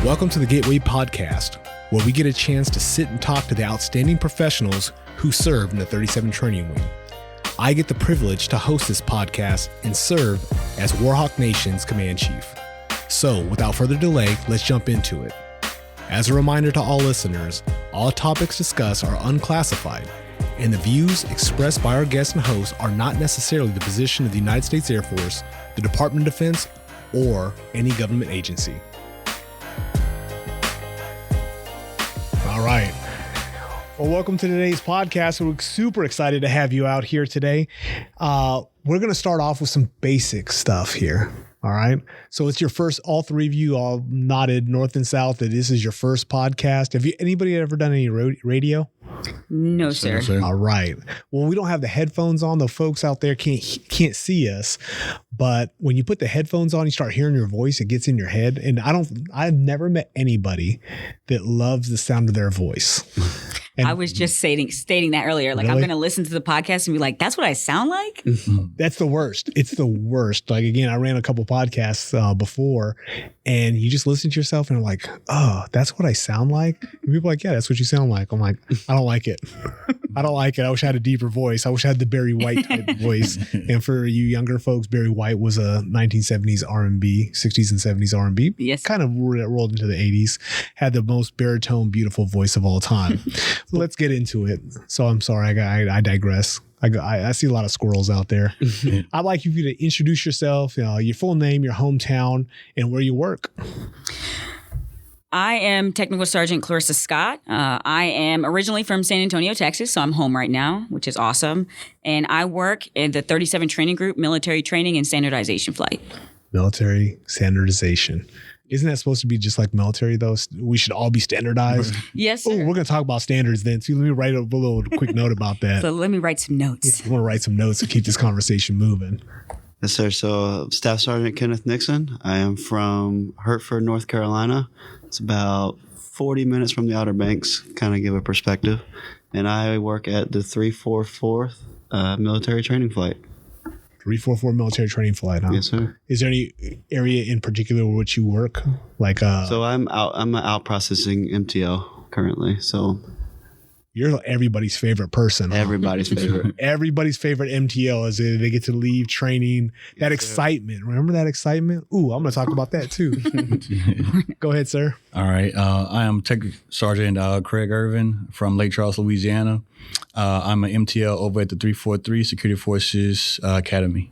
Welcome to the Gateway Podcast, where we get a chance to sit and talk to the outstanding professionals who serve in the 37 Training Wing. I get the privilege to host this podcast and serve as Warhawk Nation's Command Chief. So, without further delay, let's jump into it. As a reminder to all listeners, all topics discussed are unclassified, and the views expressed by our guests and hosts are not necessarily the position of the United States Air Force, the Department of Defense, or any government agency. All right. Well, welcome to today's podcast. We're super excited to have you out here today. We're going to start off with some basic stuff here. All right. So it's your first, all three of you all nodded north and south that this is your first podcast. Have anybody ever done any radio? No, sir. All right. Well, we don't have the headphones on. The folks out there can't see us. But when you put the headphones on, you start hearing your voice. It gets in your head. And I've never met anybody that loves the sound of their voice. And I was just stating that earlier. Like, really? I'm going to listen to the podcast and be like, that's what I sound like? That's the worst. It's the worst. Like, again, I ran a couple podcasts before, and you just listen to yourself and are like, oh, that's what I sound like? And people are like, yeah, that's what you sound like. I'm like, I don't like it. I don't like it. I wish I had a deeper voice. I wish I had the Barry White type voice. And for you younger folks, Barry White was a 1970s R&B, 60s and 70s R&B. Yes. Kind of rolled into the 80s. Had the most baritone, beautiful voice of all time. So let's get into it. So I'm sorry, I digress. I see a lot of squirrels out there. I'd like you to introduce yourself, your full name, your hometown, and where you work. I am Technical Sergeant Clarissa Scott. I am originally from San Antonio, Texas, so I'm home right now, which is awesome. And I work in the 37 Training Group, Military Training and Standardization Flight. Military Standardization. Isn't that supposed to be just like military, though? We should all be standardized. Yes, sir. Oh, we're going to talk about standards then. So let me write a little quick note about that. So let me write some notes. Yeah, I want to write some notes to keep this conversation moving. Yes, sir. So Staff Sergeant Kenneth Nixon. I am from Hertford, North Carolina. It's about 40 minutes from the Outer Banks, kind of give a perspective. And I work at the 344th Military Training Flight. 344 Military Training Flight, huh? Yes, sir. Is there any area in particular where which you work? So I'm an out processing MTL currently. So you're everybody's favorite person. Huh? Everybody's favorite. Everybody's favorite MTL is they get to leave training. That excitement. Remember that excitement? Ooh, I'm going to talk about that too. Go ahead, sir. All right. I am Tech Sergeant Craig Irvin from Lake Charles, Louisiana. I'm an MTL over at the 343 Security Forces Academy.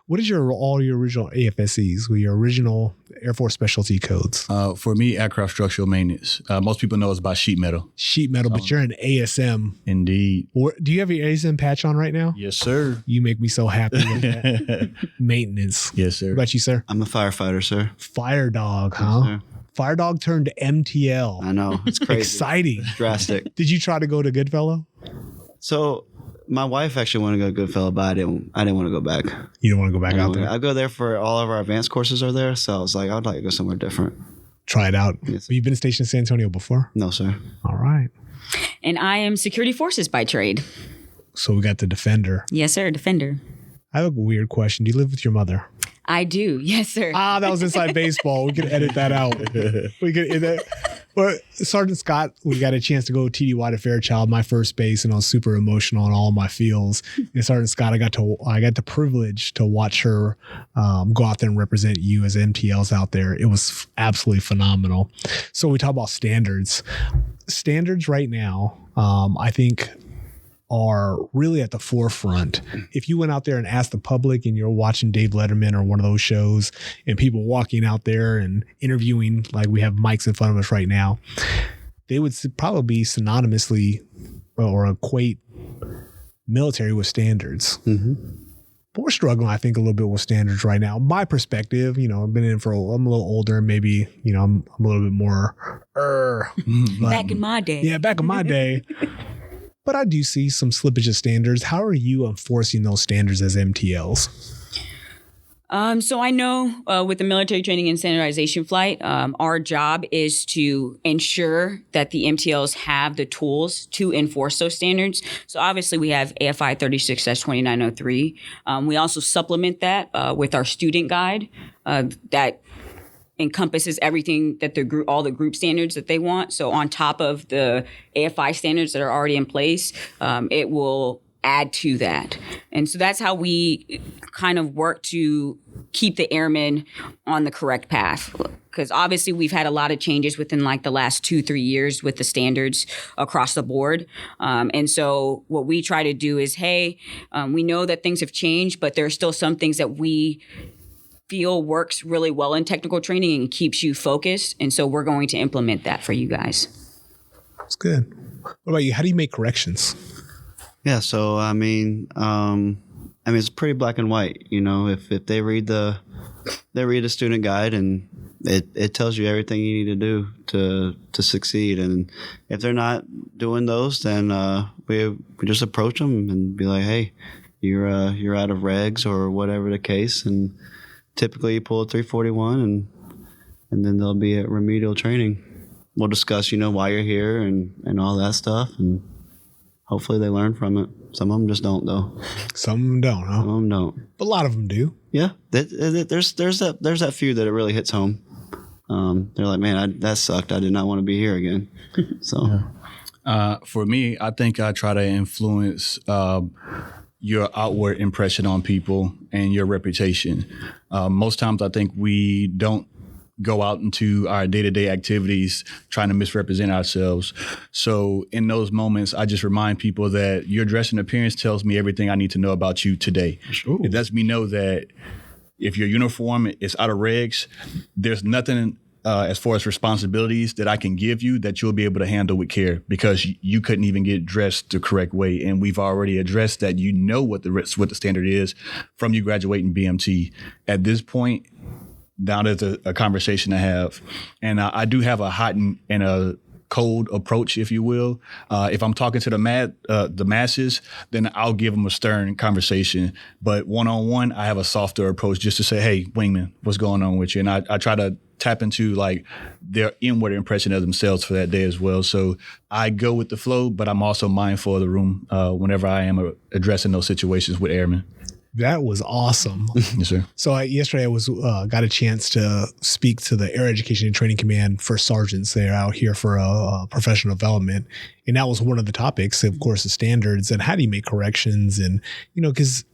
What is all your original AFSCs, your original Air Force specialty codes? For me, aircraft structural maintenance. Most people know it's about sheet metal. Sheet metal, but you're an ASM. Indeed. Do you have your ASM patch on right now? Yes, sir. You make me so happy with that. Maintenance. Yes, sir. What about you, sir? I'm a firefighter, sir. Fire dog, huh? Yes, Fire dog turned to MTL. I know. It's crazy. Exciting. It's drastic. Did you try to go to Goodfellow? So my wife actually wanted to go to Goodfellow, but I didn't want to go back. You don't want to go back out there? I go there for all of our advanced courses are there. So I was like, I'd like to go somewhere different. Try it out. Yes. Have you been stationed in San Antonio before? No, sir. All right. And I am Security Forces by trade. So we got the Defender. Yes, sir. Defender. I have a weird question. Do you live with your mother? I do. Yes, sir. That was inside baseball. We could edit that out. We could edit. But Sergeant Scott, we got a chance to go TDY to Fairchild, my first base, and I was super emotional on all my feels. And Sergeant Scott, I got the privilege to watch her go out there and represent you as MTLs out there. It was absolutely phenomenal. So we talk about standards. Standards right now, I think, are really at the forefront. If you went out there and asked the public and you're watching Dave Letterman or one of those shows and people walking out there and interviewing, like we have mics in front of us right now, they would probably synonymously or equate military with standards. Mm-hmm. But we're struggling, I think, a little bit with standards right now. My perspective, I've been in I'm a little older, maybe, I'm a little bit more, back in my day. Yeah, back in my day. But I do see some slippage of standards. How are you enforcing those standards as MTLs? So I know with the Military Training and Standardization Flight, our job is to ensure that the MTLs have the tools to enforce those standards. So obviously we have AFI 36-2903. We also supplement that with our student guide that encompasses everything that all the group standards that they want. So on top of the AFI standards that are already in place, it will add to that. And so that's how we kind of work to keep the airmen on the correct path. Because obviously we've had a lot of changes within like the last 2-3 years with the standards across the board. And so what we try to do is, hey, we know that things have changed, but there are still some things that we feel works really well in technical training and keeps you focused. And so we're going to implement that for you guys. That's good. What about you? How do you make corrections? Yeah, so I mean, it's pretty black and white. You know, if they read the student guide and it tells you everything you need to do to succeed, and if they're not doing those, then we just approach them and be like, hey, you're out of regs or whatever the case, and typically you pull a 341 and then they'll be at remedial training. We'll discuss, why you're here and all that stuff, and hopefully they learn from it. Some of them just don't, though. Some of them don't, huh? Some of them don't. But a lot of them do. Yeah, there's that few that it really hits home. They're like, man, that sucked. I did not want to be here again. So, for me, I think I try to influence your outward impression on people and your reputation. Most times, I think we don't go out into our day-to-day activities trying to misrepresent ourselves. So in those moments, I just remind people that your dress and appearance tells me everything I need to know about you today. Sure. It lets me know that if your uniform is out of regs, there's nothing as far as responsibilities that I can give you that you'll be able to handle with care, because you couldn't even get dressed the correct way. And we've already addressed that. What the standard is from you graduating BMT. At this point, now there's a conversation to have. And I do have a hot and a cold approach, if you will. If I'm talking to the masses, then I'll give them a stern conversation. But one-on-one, I have a softer approach just to say, hey, wingman, what's going on with you? And I try to tap into like their inward impression of themselves for that day as well. So I go with the flow, but I'm also mindful of the room whenever I am addressing those situations with airmen. That was awesome. Yes, sir. So yesterday I was got a chance to speak to the Air Education and Training Command for sergeants. They're out here for professional development. And that was one of the topics, of course, the standards and how do you make corrections. And, because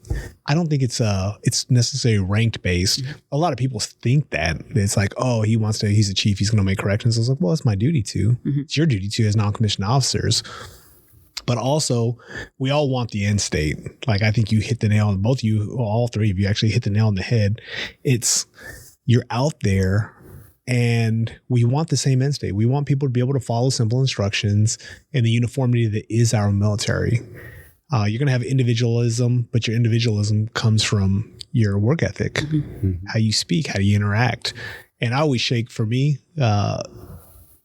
I don't think it's necessarily ranked based. A lot of people think that it's like, oh, he's a chief, he's going to make corrections. I was like, well, it's my duty to. Mm-hmm. It's your duty to as non-commissioned officers. But also, we all want the end state. Like, I think you hit the nail, both of you, all three of you actually hit the nail on the head. You're out there and we want the same end state. We want people to be able to follow simple instructions and the uniformity that is our military. You're going to have individualism, but your individualism comes from your work ethic, mm-hmm. how you speak, how you interact. And I always shake, for me,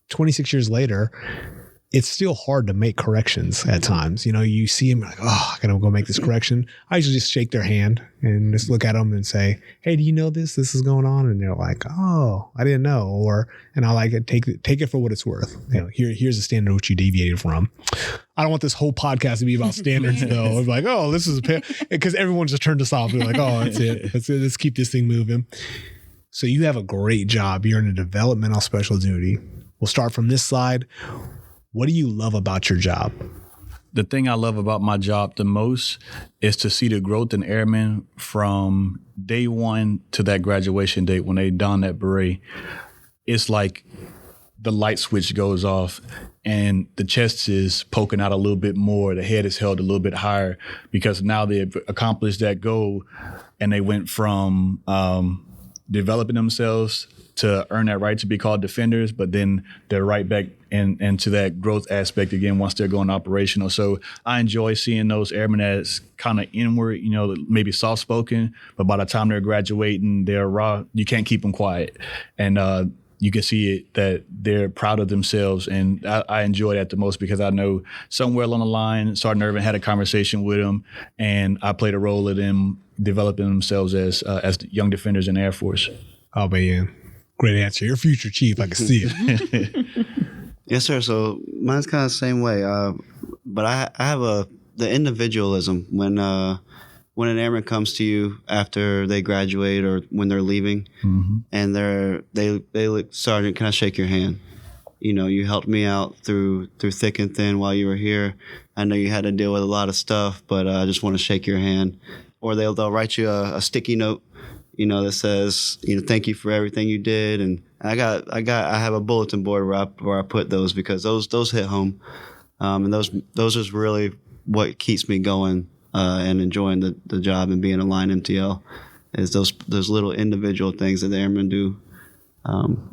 26 years later, it's still hard to make corrections at times. You see them like, oh, I gotta go make this correction. I usually just shake their hand and just look at them and say, hey, do you know this? This is going on. And they're like, oh, I didn't know. And I like it. Take it for what it's worth. Here's a standard which you deviated from. I don't want this whole podcast to be about standards though. It's like, oh, this is because everyone just turned us off. They're like, oh, that's it. Let's keep this thing moving. So you have a great job. You're in a developmental special duty. We'll start from this slide. What do you love about your job? The thing I love about my job the most is to see the growth in airmen from day one to that graduation date when they don that beret. It's like the light switch goes off and the chest is poking out a little bit more. The head is held a little bit higher because now they've accomplished that goal and they went from developing themselves to earn that right to be called defenders, but then they're right back into that growth aspect again once they're going operational. So I enjoy seeing those airmen that's kind of inward, maybe soft-spoken, but by the time they're graduating, they're raw. You can't keep them quiet. And you can see it that they're proud of themselves. And I enjoy that the most because I know somewhere along the line, Sergeant Irvin had a conversation with them, and I played a role of them developing themselves as young defenders in the Air Force. Oh, man. Great answer. You're a future chief. I can see it. Yes, sir. So mine's kind of the same way. But I have the individualism when when an airman comes to you after they graduate or when they're leaving, and they look, Sergeant, can I shake your hand? You know, you helped me out through thick and thin while you were here. I know you had to deal with a lot of stuff, but I just want to shake your hand. Or they'll write you a sticky note, you know, that says, you know, thank you for everything you did. And I have a bulletin board where I put those, because those hit home, and those is really what keeps me going and enjoying the job and being a line MTL, is those little individual things that the airmen do.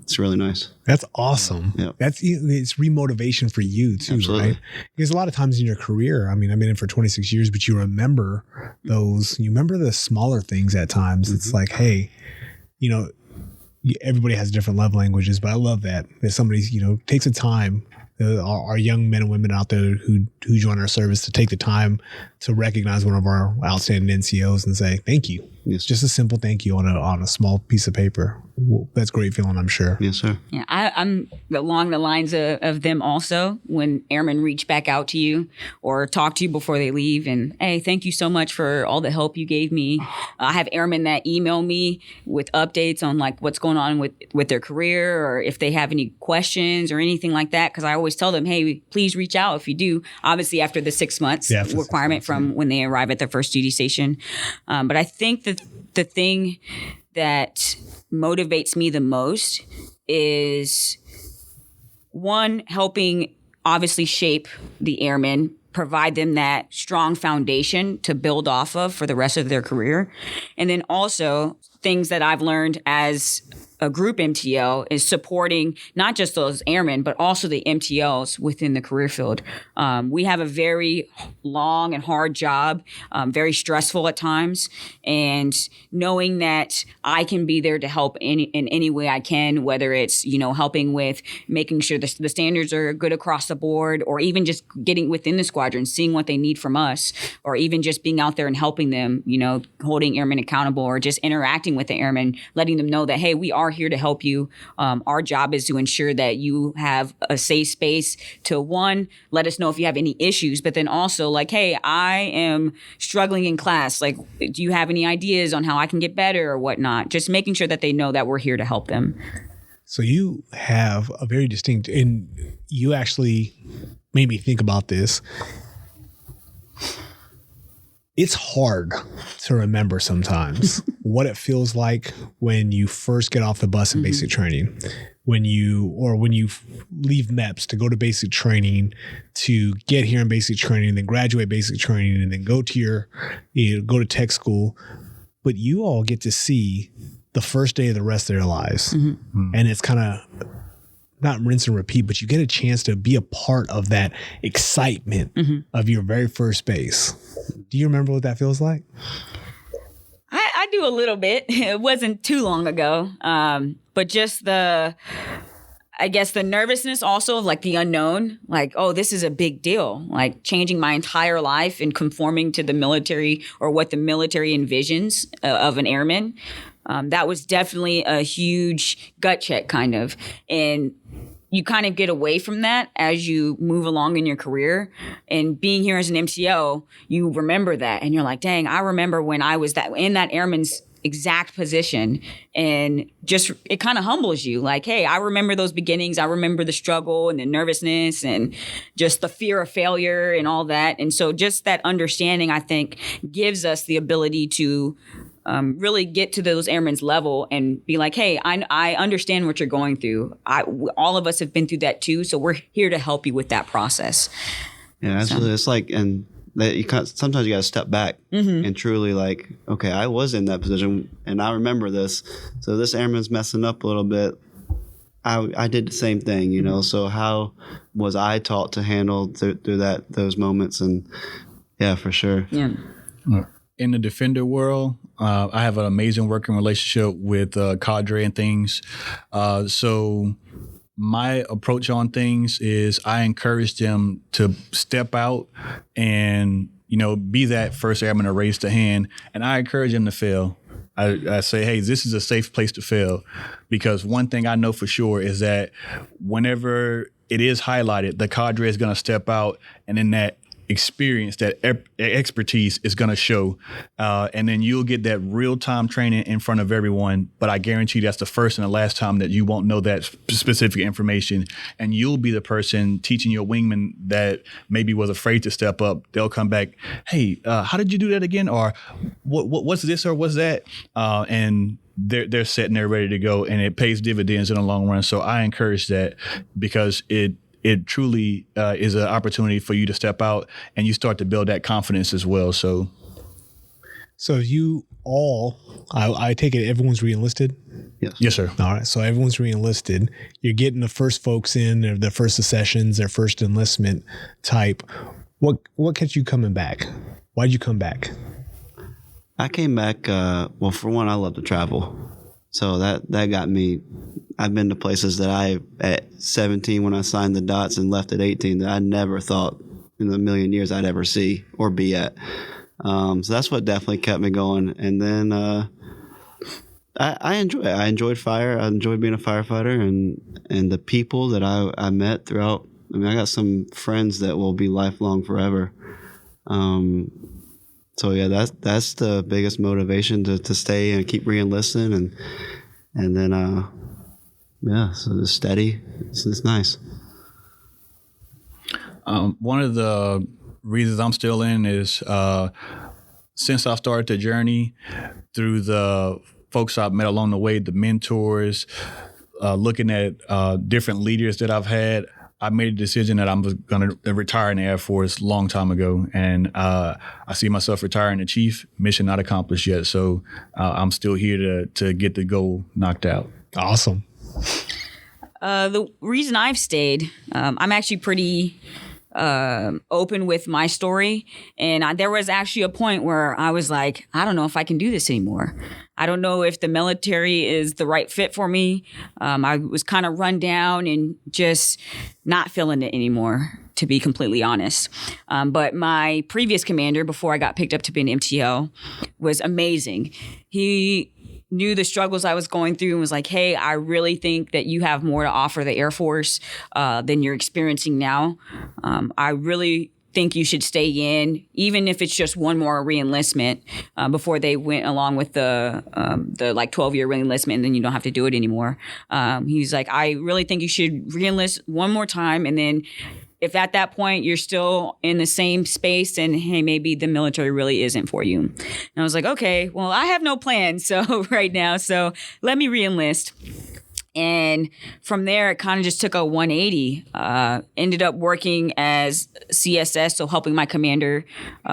It's really nice. That's awesome. Yep. It's remotivation for you too, Absolutely. right? Because a lot of times in your career, I mean, I've been in for 26 years, but you remember the smaller things at times. It's like, hey, you know, everybody has different love languages, but I love that somebody, you know, takes the time. Our young men and women out there who join our service to take the time to recognize one of our outstanding NCOs and say thank you. Yes. Just a simple thank you on a small piece of paper. Well, that's a great feeling, I'm sure. Yes, sir. Yeah, I'm along the lines of them also. When airmen reach back out to you or talk to you before they leave and, hey, thank you so much for all the help you gave me. I have airmen that email me with updates on like what's going on with their career, or if they have any questions or anything like that. Because I always tell them, hey, please reach out if you do. Obviously, after the 6 months requirement from when they arrive at their first duty station. But I think that the thing that motivates me the most is, one, helping obviously shape the airmen, provide them that strong foundation to build off of for the rest of their career. And then also things that I've learned as a group MTL is supporting not just those airmen, but also the MTLs within the career field. We have a very long and hard job, very stressful at times. And knowing that I can be there to help in any way I can, whether it's, you know, helping with making sure the standards are good across the board, or even just getting within the squadron, seeing what they need from us, or even just being out there and helping them, you know, holding airmen accountable, or just interacting with the airmen, letting them know that, hey, we are here to help you. Our job is to ensure that you have a safe space to, one, let us know if you have any issues, but then also like, hey, I am struggling in class. Like, do you have any ideas on how I can get better or whatnot? Just making sure that they know that we're here to help them. So you have a very distinct, and you actually made me think about this. It's hard to remember sometimes what it feels like when you first get off the bus in basic training, when you leave MEPS to go to basic training, to get here in basic training, then graduate basic training, and then go to tech school. But you all get to see the first day of the rest of their lives. And it's kind of not rinse and repeat, but you get a chance to be a part of that excitement of your very first base. Do you remember what that feels like? I do a little bit. It wasn't too long ago. But just the nervousness also of like the unknown, like, oh, this is a big deal, like changing my entire life and conforming to the military or what the military envisions of an airman. That was definitely a huge gut check kind of. And you kind of get away from that as you move along in your career. And being here as an MTL, you remember that. And you're like, dang, I remember when I was in that airman's exact position. And just, it kind of humbles you. Like, hey, I remember those beginnings. I remember the struggle and the nervousness and just the fear of failure and all that. And so just that understanding, I think, gives us the ability to really get to those airmen's level and be like, hey, I understand what you're going through. All of us have been through that too. So we're here to help you with that process. Yeah, absolutely. So. It's like, and that sometimes you got to step back and truly like, okay, I was in that position and I remember this. So this airman's messing up a little bit. I did the same thing, you know. So how was I taught to handle through those moments? And yeah, for sure. Yeah. In the Defender world, I have an amazing working relationship with cadre and things. So my approach on things is I encourage them to step out and, you know, be that first airman to raise the hand. And I encourage them to fail. I say, hey, this is a safe place to fail, because one thing I know for sure is that whenever it is highlighted, the cadre is going to step out, and then that experience, that expertise is going to show. And then you'll get that real-time training in front of everyone. But I guarantee that's the first and the last time that you won't know that specific information. And you'll be the person teaching your wingman that maybe was afraid to step up. They'll come back, hey, how did you do that again? Or what's this or what's that? And they're sitting there ready to go, and it pays dividends in the long run. So I encourage that, because it truly is an opportunity for you to step out and you start to build that confidence as well. So you all, I take it everyone's re-enlisted? Yes, sir. All right. So everyone's re-enlisted. You're getting the first folks in, or the first accessions, their first enlistment type. What kept you coming back? Why'd you come back? I came back, well, for one, I love to travel. So that got me. I've been to places that at 17 when I signed the dots and left at 18, that I never thought in a million years I'd ever see or be at. So that's what definitely kept me going. And then I enjoy it. I enjoyed fire. I enjoyed being a firefighter, and the people that I met throughout. I mean, I got some friends that will be lifelong forever. So yeah, that's the biggest motivation to stay and keep re-enlisting, and then so it's steady. It's nice. One of the reasons I'm still in is since I started the journey, through the folks I've met along the way, the mentors, looking at different leaders that I've had, I made a decision that I'm going to retire in the Air Force a long time ago. And I see myself retiring a chief, mission not accomplished yet. So I'm still here to get the goal knocked out. Awesome. The reason I've stayed, I'm actually pretty open with my story. And there was actually a point where I was like, I don't know if I can do this anymore. I don't know if the military is the right fit for me. I was kind of run down and just not feeling it anymore, to be completely honest. But my previous commander, before I got picked up to be an MTL, was amazing. He knew the struggles I was going through and was like, hey, I really think that you have more to offer the Air Force than you're experiencing now. I really think you should stay in, even if it's just one more re-enlistment before they went along with the 12-year re-enlistment, and then you don't have to do it anymore. He's like, I really think you should re-enlist one more time, and then if at that point you're still in the same space, and hey, maybe the military really isn't for you. And I was like, okay, well, I have no plans right now, so let me re-enlist. And from there, it kind of just took a 180. Ended up working as CSS, so helping my commander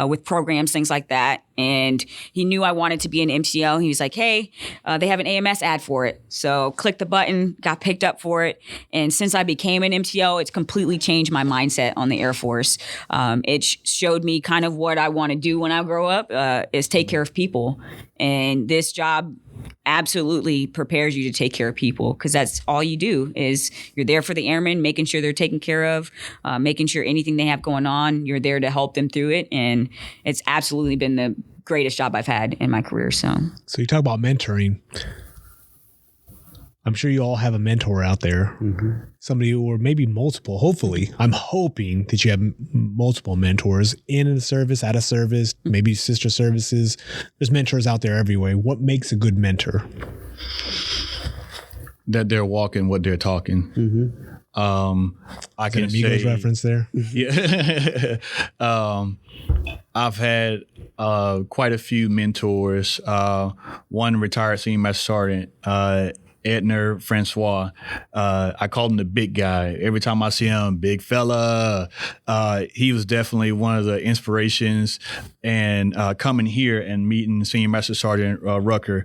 with programs, things like that. And he knew I wanted to be an MTL. He was like, hey, they have an AMS ad for it. So clicked the button, got picked up for it. And since I became an MTL, it's completely changed my mindset on the Air Force. It showed me kind of what I want to do when I grow up, is take care of people. And this job absolutely prepares you to take care of people, because that's all you do. Is you're there for the airmen, making sure they're taken care of, making sure anything they have going on, you're there to help them through it. And it's absolutely been the greatest job I've had in my career. So you talk about mentoring. I'm sure you all have a mentor out there, somebody, or maybe multiple. Hopefully, I'm hoping that you have multiple mentors in the service, out of service, maybe sister services. There's mentors out there everywhere. What makes a good mentor? That they're walking what they're talking. I can Amigos say, reference there. Yeah. I've had quite a few mentors. One retired senior master sergeant, Edner Francois. I called him the big guy. Every time I see him, big fella. He was definitely one of the inspirations. And coming here and meeting Senior Master Sergeant Rucker,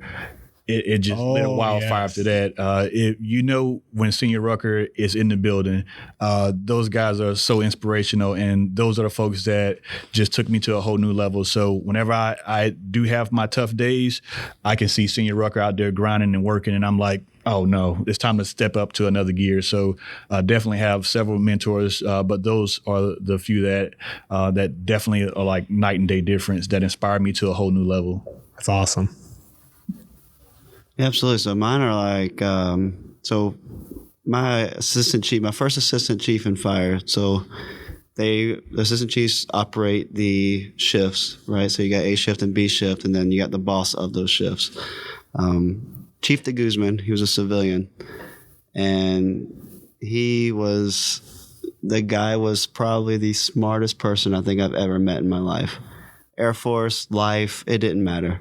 it just lit a wildfire after that. When Senior Rucker is in the building, those guys are so inspirational, and those are the folks that just took me to a whole new level. So whenever I do have my tough days, I can see Senior Rucker out there grinding and working, and I'm like, oh no, it's time to step up to another gear. So definitely have several mentors, but those are the few that definitely are like night and day difference, that inspire me to a whole new level. That's awesome. Yeah, absolutely. So mine are like, my first assistant chief in fire. So the assistant chiefs operate the shifts, right? So you got A shift and B shift, and then you got the boss of those shifts. Chief de Guzman, he was a civilian, and the guy was probably the smartest person I think I've ever met in my life. Air Force, life, it didn't matter.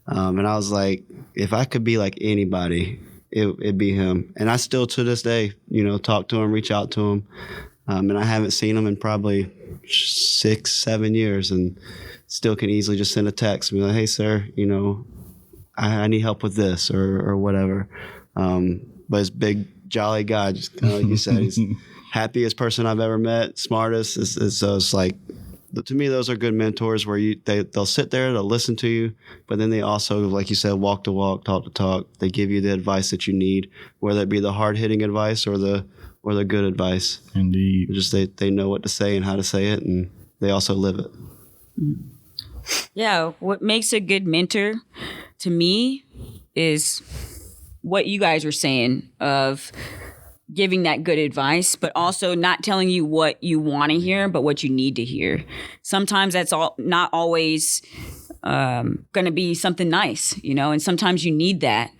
And I was like, if I could be like anybody, it'd be him. And I still, to this day, talk to him, reach out to him. And I haven't seen him in probably 6-7 years, and still can easily just send a text and be like, hey, sir, I need help with this or whatever. But he's a big, jolly guy, just kind of like you said. He's happiest person I've ever met, smartest. So it's like, to me, those are good mentors where they'll sit there, they'll listen to you, but then they also, like you said, walk to walk, talk to talk. They give you the advice that you need, whether it be the hard-hitting advice or the good advice. Indeed. Just they know what to say and how to say it, and they also live it. Yeah, what makes a good mentor to me is what you guys were saying of giving that good advice, but also not telling you what you want to hear, but what you need to hear. Sometimes that's not always going to be something nice, and sometimes you need that,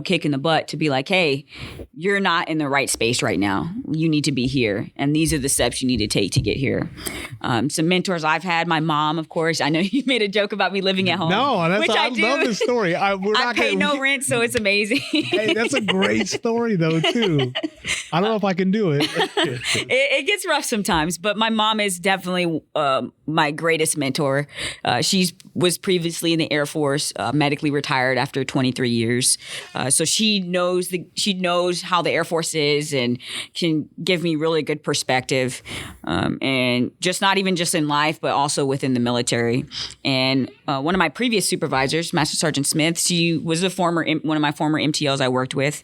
kick in the butt to be like, hey, you're not in the right space right now. You need to be here. And these are the steps you need to take to get here. Some mentors I've had, my mom, of course. I know you made a joke about me living at home. No, I do. love this story. I pay no rent, so it's amazing. Hey, that's a great story, though, too. I don't know if I can do it. It gets rough sometimes, but my mom is definitely my greatest mentor. She was previously in the Air Force, medically retired after 23 years. So she knows how the Air Force is and can give me really good perspective, and just not even just in life, but also within the military. And one of my previous supervisors, Master Sergeant Smith, she was one of my former MTLs I worked with,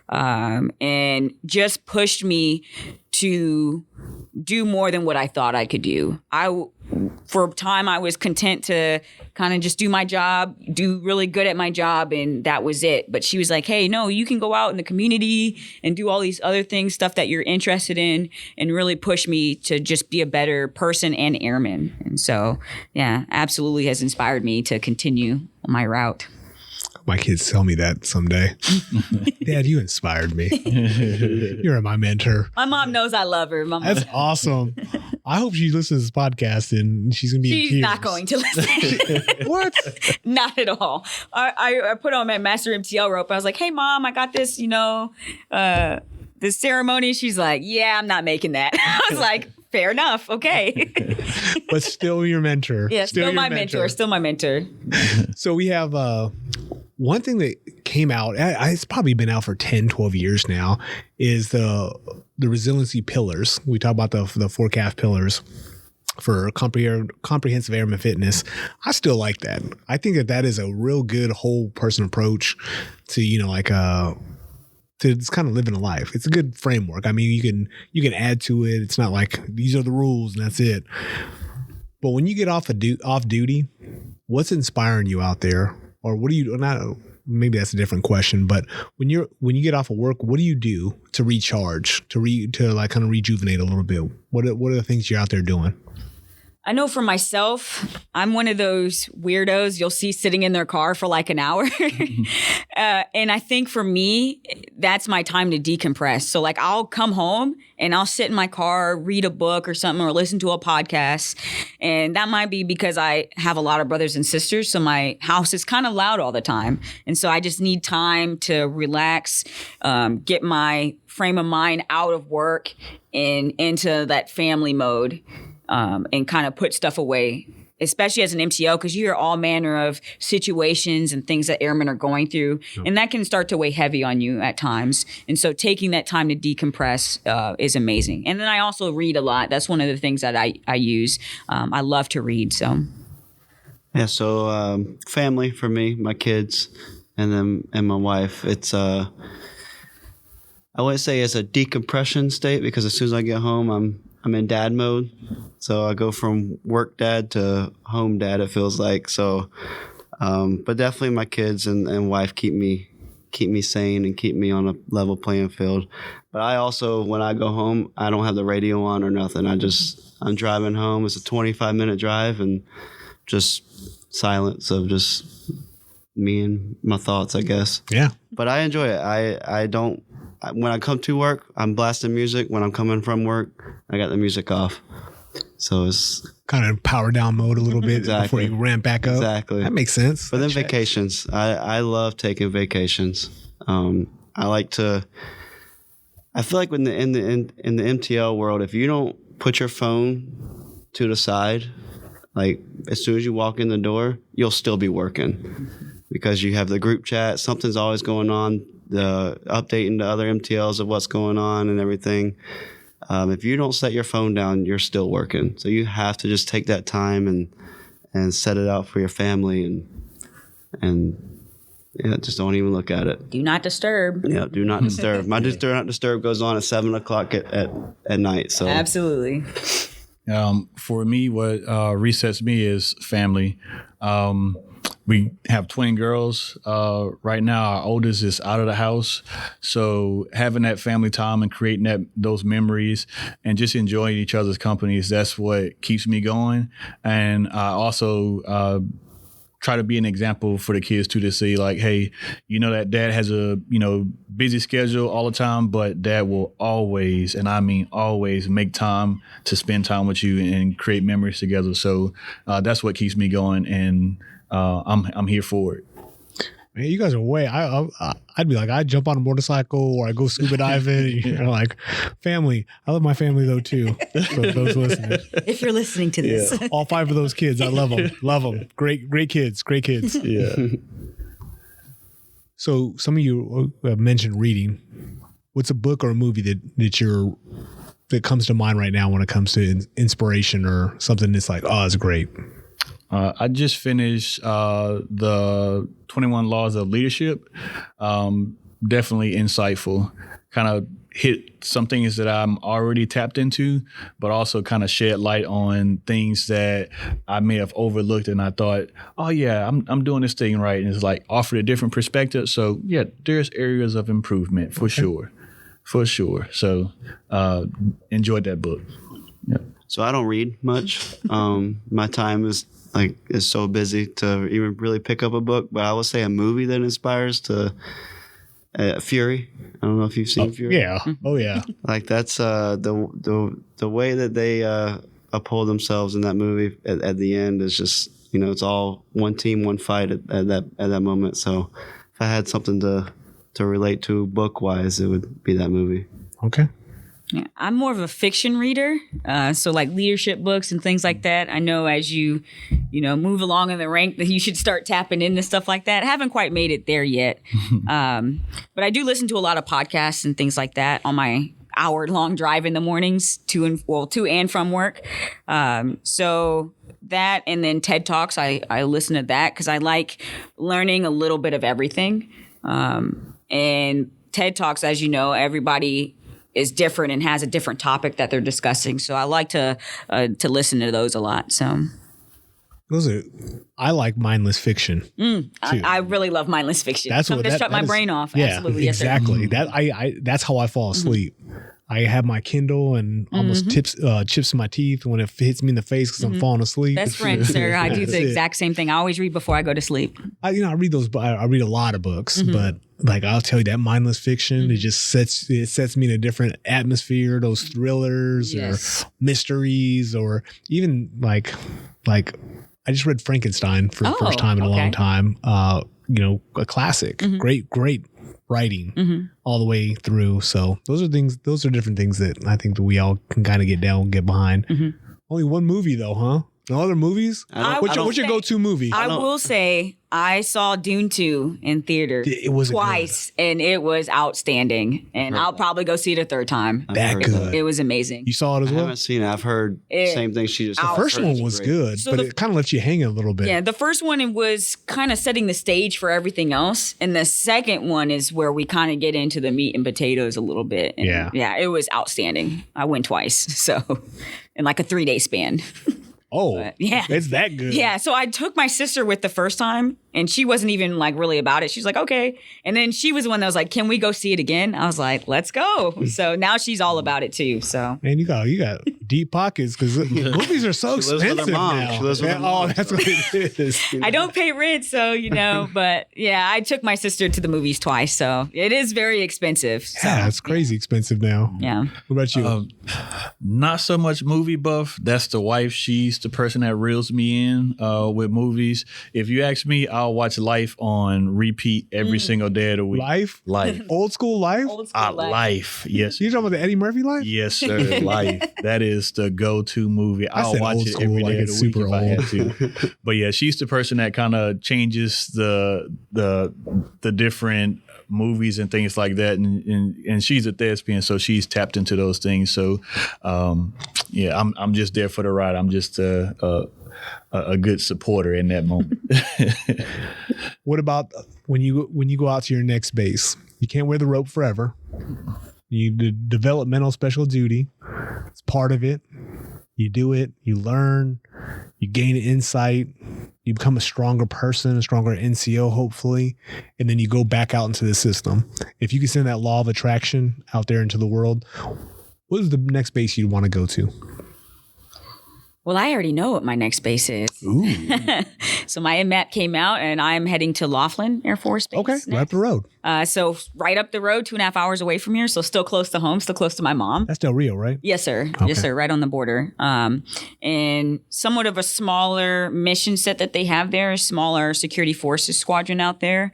and just pushed me to do more than what I thought I could do. For a time, I was content to kind of just do my job, do really good at my job, and that was it. But she was like, hey, no, you can go out in the community and do all these other things, stuff that you're interested in, and really push me to just be a better person and airman. And so, yeah, absolutely has inspired me to continue my route. My kids tell me that someday. Dad, you inspired me. You're my mentor. My mom knows I love her. That's awesome. I hope she listens to this podcast and she's going to be in tears. She's not going to listen. What? Not at all. I put on my Master MTL rope. I was like, hey, Mom, I got this, this ceremony. She's like, yeah, I'm not making that. I was like, fair enough. Okay. But still your mentor. Yeah, still my mentor. Still my mentor. So we have one thing that came out, it's probably been out for 10, 12 years now, is the resiliency pillars. We talk about the 4CAF pillars for comprehensive airman fitness. I still like that. I think that is a real good whole person approach to, to just kind of living a life. It's a good framework. I mean, you can add to it. It's not like these are the rules and that's it. But when you get off duty, what's inspiring you out there? Or what do you not? Maybe that's a different question. But when you get off of work, what do you do to recharge, to like kind of rejuvenate a little bit? What are the things you're out there doing? I know for myself, I'm one of those weirdos you'll see sitting in their car for like an hour. And I think for me, that's my time to decompress. So like I'll come home and I'll sit in my car, read a book or something, or listen to a podcast. And that might be because I have a lot of brothers and sisters. So my house is kind of loud all the time. And so I just need time to relax, get my frame of mind out of work and into that family mode. And kind of put stuff away, especially as an MTO, because you hear all manner of situations and things that airmen are going through, and that can start to weigh heavy on you at times. And so taking that time to decompress is amazing. And then I also read a lot. That's one of the things that I use. I love to read. So, yeah. So family for me, my kids, and my wife. It's I wouldn't say it's a decompression state because as soon as I get home, I'm in dad mode. So I go from work dad to home dad, it feels like. So, but definitely my kids and wife keep me keep me sane and keep me on a level playing field. But I also, when I go home, I don't have the radio on or nothing. I'm driving home. It's a 25-minute drive and just silence of just me and my thoughts, I guess. Yeah. But I enjoy it. When I come to work, I'm blasting music. When I'm coming from work, I got the music off. So it's kind of power down mode a little bit before you ramp back up. Exactly. That makes sense. But then vacations. I love taking vacations. I like to. I feel like in the MTL world, if you don't put your phone to the side, like as soon as you walk in the door, you'll still be working because you have the group chat. Something's always going on. The updating the other MTLs of what's going on and everything. If you don't set your phone down, you're still working. So you have to just take that time and set it out for your family and just don't even look at it. Do not disturb. Yeah, do not disturb. My do not disturb goes on at 7:00 at night. So Absolutely. For me, what resets me is family. We have twin girls. Right now, our oldest is out of the house. So having that family time and creating those memories and just enjoying each other's companies, that's what keeps me going. And I also try to be an example for the kids too, to see like, hey, that dad has a, busy schedule all the time, but dad will always, and I mean always, make time to spend time with you and create memories together. So that's what keeps me going. And I'm here for it. Man, you guys are way. I'd be like, I'd jump on a motorcycle or I go scuba diving. Like family. I love my family though too. So those listening, If you're listening to this, all 5 of those kids, I love them. Love them. Great kids. Great kids. Yeah. So some of you have mentioned reading. What's a book or a movie that comes to mind right now when it comes to inspiration or something that's like, oh, it's great? I just finished the 21 Laws of Leadership. Definitely insightful. Kind of hit some things that I'm already tapped into, but also kind of shed light on things that I may have overlooked. And I thought, oh yeah, I'm doing this thing right. And it's like offered a different perspective. So yeah, there's areas of improvement for sure. For sure. So enjoyed that book. Yeah. So I don't read much. My time is so busy to even really pick up a book. But I will say a movie that inspires to Fury. I don't know if you've seen Fury. Yeah. Oh yeah. Like that's the way that they uphold themselves in that movie at the end is just it's all one team, one fight at that moment. So if I had something to relate to book wise, it would be that movie. Okay. Yeah, I'm more of a fiction reader, so like leadership books and things like that. I know as you move along in the rank that you should start tapping into stuff like that. I haven't quite made it there yet, but I do listen to a lot of podcasts and things like that on my hour-long drive in the mornings to and from work. So that and then TED Talks, I listen to that because I like learning a little bit of everything. And TED Talks, as you know, everybody is different and has a different topic that they're discussing. So I like to listen to those a lot. So I like mindless fiction. I really love mindless fiction. That's something to shut my brain off. Yeah, Absolutely. exactly. Yes, sir. That's how I fall asleep. I have my Kindle and almost chips in my teeth when it hits me in the face because I'm falling asleep. Best friend, sir. I do the exact same thing. I always read before I go to sleep. I read I read a lot of books, but like I'll tell you that mindless fiction, it just sets me in a different atmosphere. Those thrillers or mysteries, or even like I just read Frankenstein for the first time in a long time. A classic, great writing all the way through. So those are different things that I think that we all can kind of get behind. Only one movie though, huh? No other movies? What's your go-to movie? I will say I saw Dune 2 in theater twice, and it was outstanding. And I'll probably go see it a third time. That good. It was amazing. You saw it as well? I haven't seen it. I've heard the same thing she just said. The first one was good, but it kind of left you hanging a little bit. Yeah, the first one was kind of setting the stage for everything else. And the second one is where we kind of get into the meat and potatoes a little bit. And yeah, it was outstanding. I went twice, so in like a 3-day span. Oh, But, yeah. it's that good. Yeah, so I took my sister with the first time, and she wasn't even like really about it. She's like, okay. And then she was the one that was like, can we go see it again? I was like, let's go. So now she's all about it too. So Man, you got deep pockets because movies are so She lives with her expensive mom. now. She lives with her mom, that's what it is. I don't pay rent, so but yeah, I took my sister to the movies twice, so it is very expensive. So, Yeah, it's crazy expensive now. yeah. What about you? Not so much movie buff. That's the wife. She's the person that reels me in with movies. If you ask me, I'll watch Life on repeat every single day of the week. Life? Life. Old school Life? Old school life. Life. Yes. You talking about the Eddie Murphy Life? Yes, sir. Life. That is the go-to movie. I'll said watch old it school, every like day of it's the week super if I had to. But yeah, she's the person that kind of changes the different movies and things like that, and she's a thespian, so she's tapped into those things. So yeah, I'm just there for the ride. I'm just a good supporter in that moment. What about when you go out to your next base? You can't wear the rope forever. You develop mental special duty. It's part of it. You do it. You learn. You gain insight. You become a stronger person, a stronger NCO, hopefully. And then you go back out into the system. If you can send that law of attraction out there into the world, what is the next base you'd want to go to? Well, I already know what my next base is. Ooh. So my MAP came out, and I'm heading to Laughlin Air Force Base. Okay, next. right up the road. So right up the road, 2.5 hours away from here. So still close to home, still close to my mom. That's Del Rio, right? Yes, sir. Okay. Yes, sir. Right on the border. And somewhat of a smaller mission set that they have there, a smaller security forces squadron out there.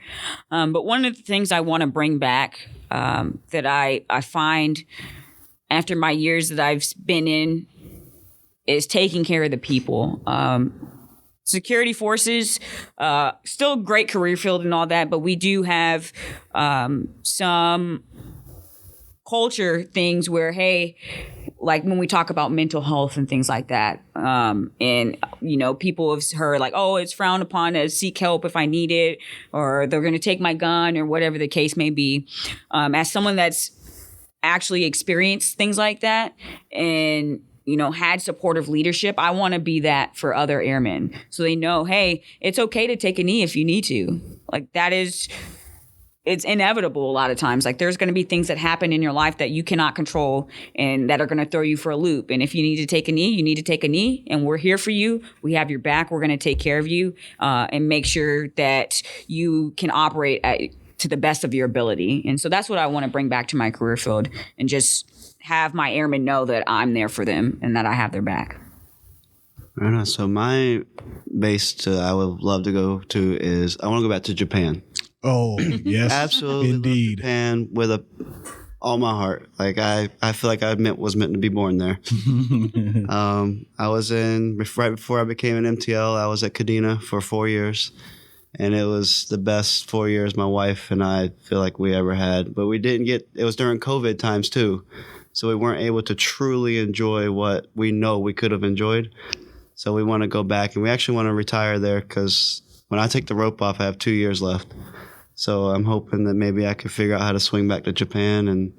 But one of the things I want to bring back that I find after my years that I've been in is taking care of the people. Security forces, still great career field and all that, but we do have some culture things where, hey, like when we talk about mental health and things like that, and people have heard like, oh, it's frowned upon to seek help if I need it, or they're going to take my gun, or whatever the case may be. As someone that's actually experienced things like that and had supportive leadership, I want to be that for other airmen. So they know, hey, it's okay to take a knee if you need to. Like it's inevitable a lot of times. Like there's going to be things that happen in your life that you cannot control and that are going to throw you for a loop. And if you need to take a knee, you need to take a knee, and we're here for you. We have your back. We're going to take care of you and make sure that you can operate to the best of your ability. And so that's what I want to bring back to my career field, and just have my airmen know that I'm there for them and that I have their back. Right on. So my base I would love to go to is I want to go back to Japan. Oh, yes. Absolutely Indeed. love Japan with all my heart. Like I feel like I was meant to be born there. I was right before I became an MTL, I was at Kadena for 4 years. And it was the best 4 years my wife and I feel like we ever had. But it was during COVID times too. So we weren't able to truly enjoy what we know we could have enjoyed. So we want to go back, and we actually want to retire there because when I take the rope off, I have 2 years left. So I'm hoping that maybe I could figure out how to swing back to Japan and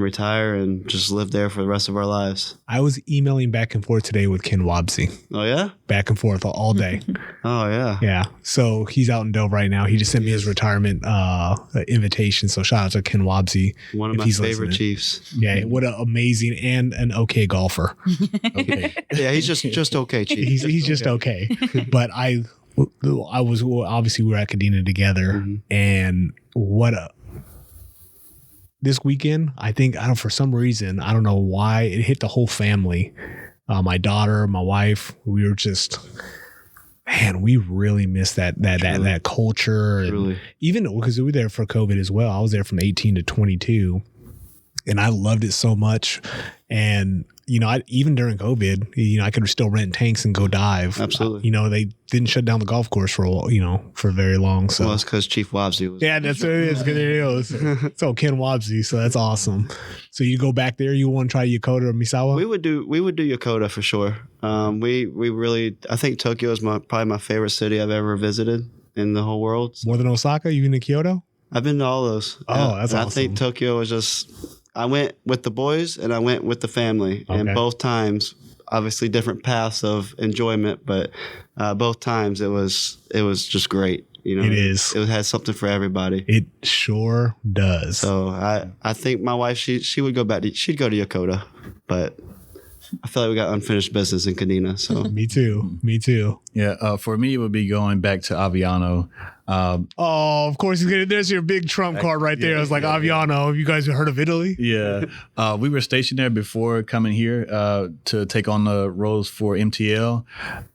retire and just live there for the rest of our lives. I was emailing back and forth today with Ken Wobsey. Oh, yeah? Back and forth all day. Oh, yeah. Yeah. So he's out in Dove right now. He just sent me his retirement invitation. So shout out to Ken Wobsey. One of if my he's favorite listening. Chiefs. Yeah. What an amazing and an okay golfer. Okay. Yeah, he's just okay, Chief. He's just okay. But I was obviously we were at Kadena together, and this weekend, for some reason, I don't know why, it hit the whole family. My daughter, my wife, we were just, man, we really missed that culture. And Truly. even because we were there for COVID as well. I was there from 18 to 22, and I loved it so much. And even during COVID, I could still rent tanks and go dive. Absolutely. They didn't shut down the golf course for a while, for very long. So Well, it's because Chief Wobsey was. yeah, that's what it is. It is. So Ken Wobsey, so that's awesome. So you go back there. You want to try Yokota or Misawa? We would do Yokota for sure. We really, I think Tokyo is probably my favorite city I've ever visited in the whole world. More than Osaka? You been to Kyoto? I've been to all those. Oh, that's and awesome. I think Tokyo was just. I went with the boys and I went with the family, and Okay. both times obviously different paths of enjoyment, but both times it was just great. You know, It is. It had something for everybody. It sure does. So I think my wife, she would go back. She'd go to Yokota, but I feel like we got unfinished business in Kadena. So Me too. Yeah, for me, it would be going back to Aviano. Oh, of course. There's your big trump card right there. I was like, Aviano. Have you guys heard of Italy? Yeah, we were stationed there before coming here to take on the roles for MTL.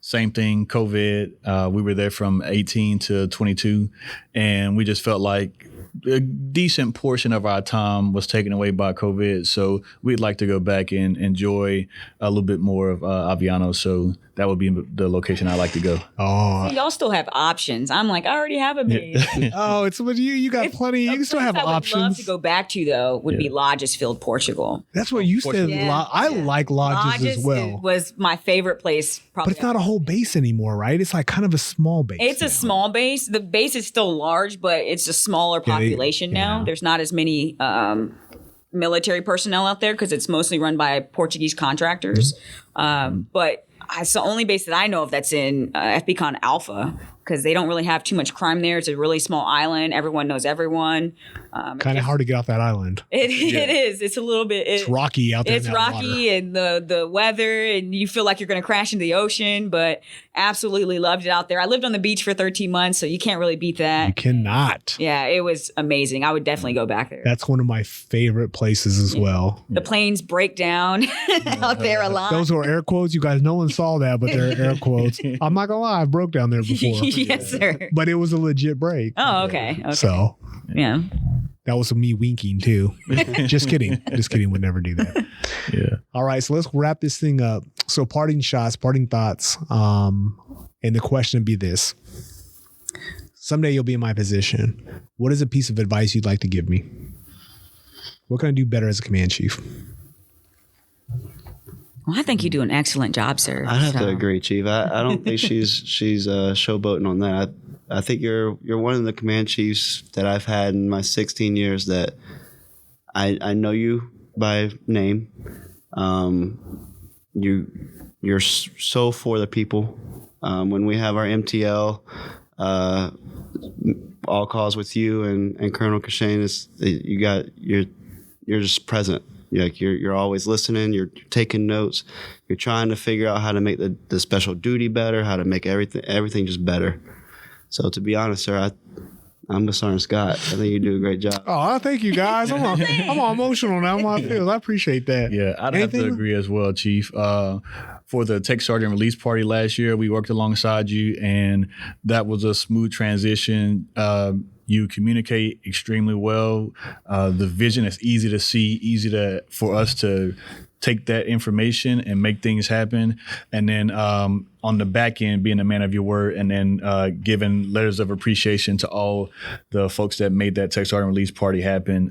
Same thing, COVID. We were there from 18 to 22, and we just felt like a decent portion of our time was taken away by COVID. So we'd like to go back and enjoy a little bit more of Aviano. So that would be the location I'd like to go. Oh, Y'all still have options. I'm like, I already have a base. oh, it's with you. You got plenty. You can still have I would love options. to go back to though would be Lodgesfield, Portugal. That's what you said. Yeah. I like lodges as well. Was my favorite place. Probably But it's not a whole base anymore, right? It's like kind of a small base. It's a small base. The base is still large, but it's a smaller population now. There's not as many military personnel out there because it's mostly run by Portuguese contractors. But it's the only base that I know of that's in FBCon Alpha because they don't really have too much crime there. It's a really small island. Everyone knows everyone. Kind of hard to get off that island. It is. It's a little bit. It's rocky out there. It's rocky and the weather, and you feel like you're going to crash into the ocean, but absolutely loved it out there. I lived on the beach for 13 months, so you can't really beat that. You cannot. Yeah, it was amazing. I would definitely go back there. That's one of my favorite places as well. The planes break down out there a lot. Those were air quotes. You guys, no one saw that, but they're air quotes. I'm not gonna lie, I broke down there before. Yes, sir. But it was a legit break. Oh, okay. So Yeah. that was me winking too. Just kidding. Would never do that. Yeah. All right, so let's wrap this thing up. So parting shots, parting thoughts. And the question would be this. Someday you'll be in my position. What is a piece of advice you'd like to give me? What can I do better as a command chief? Well, I think you do an excellent job, sir. I have to agree, Chief. I don't think she's showboating on that. I think you're one of the command chiefs that I've had in my 16 years that I know you by name. You're so for the people. When we have our MTL all calls with you and Colonel Kashane, you're just present. You're always listening. You're taking notes. You're trying to figure out how to make the special duty better, how to make everything just better. So to be honest, sir, I'm with Sergeant Scott. I think you do a great job. Oh, thank you guys. I'm all emotional now. I'm all feels. I appreciate that. Yeah, I'd have to agree as well, Chief. For the Tech Sergeant Release Party last year, we worked alongside you, and that was a smooth transition. You communicate extremely well. The vision is easy to see, for us to take that information and make things happen. And then on the back end, being a man of your word, and then giving letters of appreciation to all the folks that made that Tech Sergeant Release Party happen.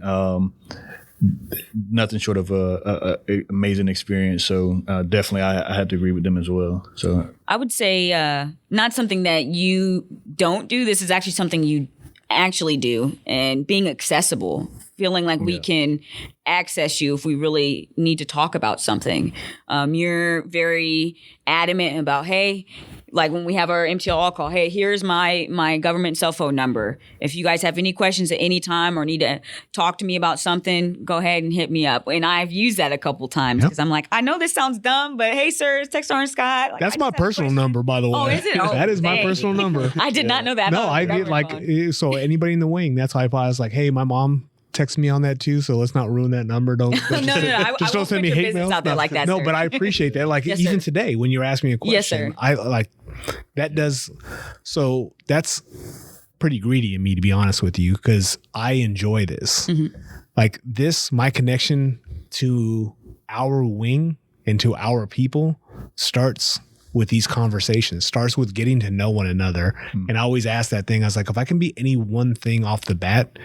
Nothing short of a amazing experience. So definitely I had to agree with them as well. So I would say not something that you don't do. This is actually something you actually do, and being accessible, feeling like we can access you if we really need to talk about something. You're very adamant about, hey, like when we have our MTL all call, hey, here's my government cell phone number. If you guys have any questions at any time or need to talk to me about something, go ahead and hit me up. And I've used that a couple times because I'm like, I know this sounds dumb, but hey, sir, it's Tech Sergeant Scott. Like, That's my personal number, by the way. Oh, is it? Oh, that is my dang. personal number. I did not know that. No, I get so anybody in the wing, that's why I was like, hey, my mom texted me on that too, so let's not ruin that number. Don't No. I don't won't send me put your hate business mail out there like that, No, sir. but I appreciate that. Like Yes, even sir. today when you're asking me a question, Yes, sir. I like that does. So that's pretty greedy in me, to be honest with you, because I enjoy this. Mm-hmm. Like this, my connection to our wing and to our people starts with these conversations, starts with getting to know one another. And I always ask that thing. I was like, if I can be any one thing off the bat,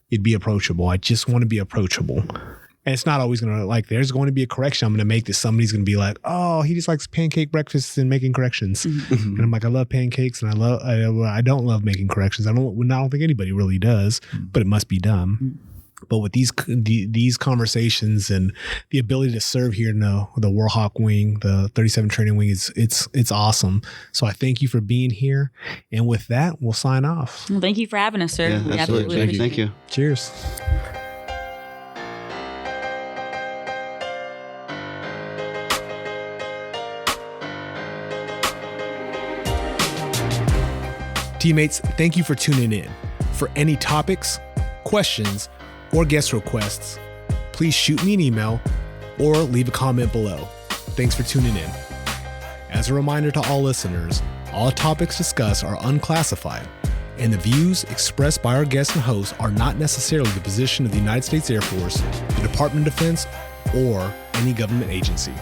it'd be approachable. I just want to be approachable. And it's not always going to like, there's going to be a correction I'm going to make that somebody's going to be like, oh, he just likes pancake breakfasts and making corrections. And I'm like, I love pancakes and I don't love making corrections. I don't think anybody really does, but it must be done. But with these conversations and the ability to serve here in the Warhawk wing, the 37 training wing, it's awesome. So I thank you for being here. And with that, we'll sign off. Well, thank you for having us, sir. Yeah, We absolutely. appreciate Thank it. you. Cheers. Teammates, thank you for tuning in. For any topics, questions, or guest requests, please shoot me an email or leave a comment below. Thanks for tuning in. As a reminder to all listeners, all topics discussed are unclassified, and the views expressed by our guests and hosts are not necessarily the position of the United States Air Force, the Department of Defense, or any government agency.